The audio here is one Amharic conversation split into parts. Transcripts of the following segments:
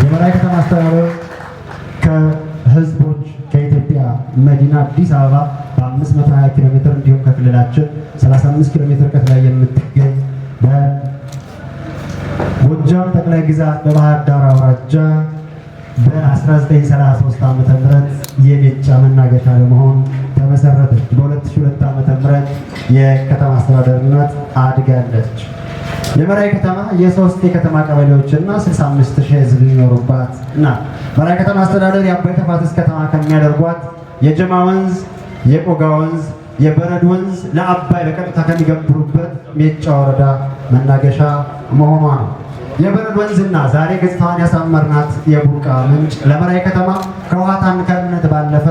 የመራዊ ከተማ አስተዳደር ከህዝቦች ከኢትዮጵያ መዲና አዲስ አበባ በ520 ኪሎ ሜትር እንዲሁም ከክልላችን 35 ኪሎ ሜትር ርቀት ላይ የምትገኝ በጎጃም ጠቅላይ ግዛት በባህር ዳር አውራጃ በ1933 ዓ.ም የሜጫ መናገሻ ለመሆን ተመሰረተች። በ2002 ዓ.ም የከተማ አስተዳደርነት አድጋለች። የመራዊ ከተማ የሶስት የከተማ ቀበሌዎችና 65,000 ህዝብ የሚኖሩባት ናት። መራዊ ከተማ አስተዳደር የአባይ ተፋሰስ ከተማ ከሚያደርጓት የጀማ ወንዝ፣ የቆጋ ወንዝ፣ የበረድ ወንዝ ለአባይ በቀጥታ ከሚገብሩበት ሜጫ ወረዳ መናገሻ መሆኗ ነው። የበረድ ወንዝና ዛሬ ገጽታዋን ያሳመርናት የቡርቃ ምንጭ ለመራዊ ከተማ ከውሃ ታንከርነት ባለፈ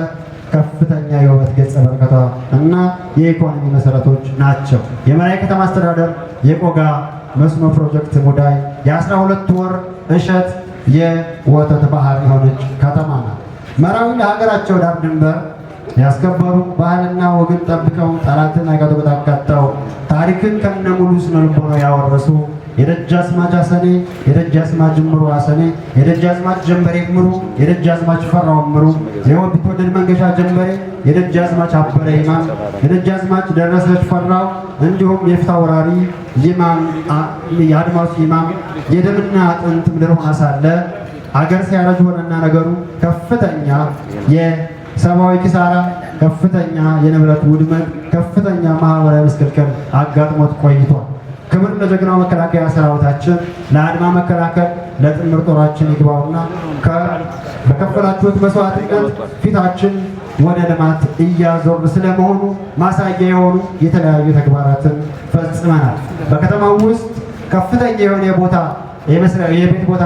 ከፍተኛ የውበት ገጸ በረከቷ እና የኢኮኖሚ መሰረቶች ናቸው። የመራዊ ከተማ አስተዳደር የቆጋ መስኖ ፕሮጀክት ሙዳይ የ12 ወር እሸት የወተት ባህር የሆነች ከተማ ናት። መራዊ ለሀገራቸው ዳር ድንበር ያስከበሩ ባህልና ወግን ጠብቀው ጠላትን አጋጥተው ታሪክን ከነሙሉ ስነልቦናው ያወረሱ የደጃዝማች አሰኔ፣ የደጃዝማች ጅምሩ አሰኔ፣ የደጃዝማች ጀንበሬ ምሩ፣ የደጃዝማች ፈራው ምሩ፣ የወዲት ወደድ መንገሻ ጀንበሬ፣ የደጃዝማች አበረ ይማም፣ የደጃዝማች ደረሰች ፈራው እንዲሁም የፊት አውራሪ ይማም የአድማሱ ይማም የደምና አጥንት ምድር ሆና ሳለ አገር ሲያረጅ ሆነና ነገሩ ከፍተኛ የሰብአዊ ኪሳራ፣ ከፍተኛ የንብረት ውድመት፣ ከፍተኛ ማህበራዊ ምስቅልቅል አጋጥሞት ቆይቷል። ክብር ለጀግናው መከላከያ ሰራዊታችን፣ ለአድማ መከላከል፣ ለጥምር ጦራችን ይግባውና በከፈላችሁት መስዋዕትነት ፊታችን ወደ ልማት እያዞር ስለመሆኑ ማሳያ የሆኑ የተለያዩ ተግባራትን ፈጽመናል። በከተማው ውስጥ ከፍተኛ የሆነ የቤት ቦታ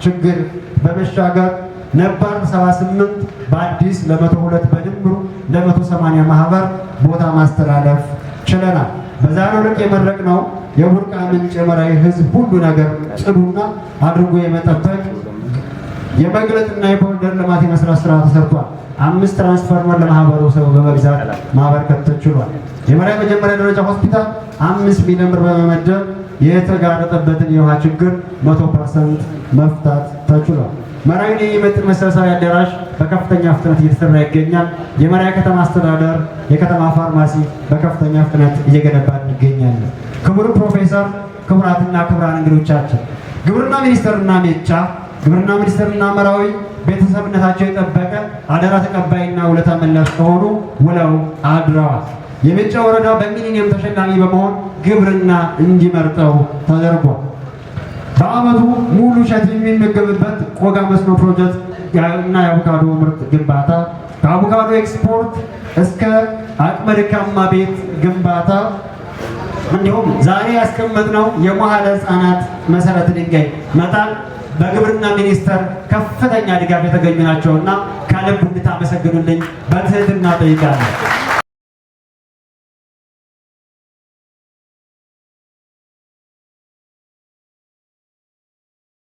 ችግር በመሻገር ነባር 78 በአዲስ ለ102 በድምሩ ለ180 ማህበር ቦታ ማስተላለፍ ችለናል። በዛሬው ዕለት የመረቅነው የቡርቃ ምንጭ የመራዊ ህዝብ ሁሉ ነገር ጽዱና አድርጎ የመጠበቅ የመግለጥና የኮሪደር ልማት የመስራት ስራ ተሰርቷል። 5 ትራንስፎርመር ለማህበረሰቡ በመግዛት ማበርከት ተችሏል። የመራዊ መጀመሪያ ደረጃ ሆስፒታል 5 ሚሊዮን ብር በመመደብ የተጋረጠበትን የውሃ ችግር 100% መፍታት ተችሏል። መራዊን የሚመጥን መሰብሰቢያ አዳራሽ በከፍተኛ ፍጥነት እየተሰራ ይገኛል። የመራዊ ከተማ አስተዳደር የከተማ ፋርማሲ በከፍተኛ ፍጥነት እየገነባ ይገኛል። ክቡር ፕሮፌሰር፣ ክቡራትና ክቡራን እንግዶቻችን ግብርና ሚኒስቴርና ሜጫ ግብርና ሚኒስቴርና መራዊ ቤተሰብነታቸው የጠበቀ አደራ ተቀባይና ውለታ መላሽ ከሆኑ ውለው አድረዋል። የሜጫ ወረዳ በሚሊኒየም ተሸላሚ በመሆን ግብርና እንዲመርጠው ተደርጓል። በአመቱ ሙሉ እሸት የሚመገብበት ቆጋ መስኖ ፕሮጀክት እና የአቮካዶ ምርት ግንባታ ከአቮካዶ ኤክስፖርት እስከ አቅመ ደካማ ቤት ግንባታ እንዲሁም ዛሬ ያስቀመጥነው የመዋዕለ ሕፃናት መሰረተ ድንጋይ መጣል በግብርና ሚኒስቴር ከፍተኛ ድጋፍ የተገኙ ናቸውና ከልብ እንድታመሰግኑልኝ በትህትና ጠይቃለሁ።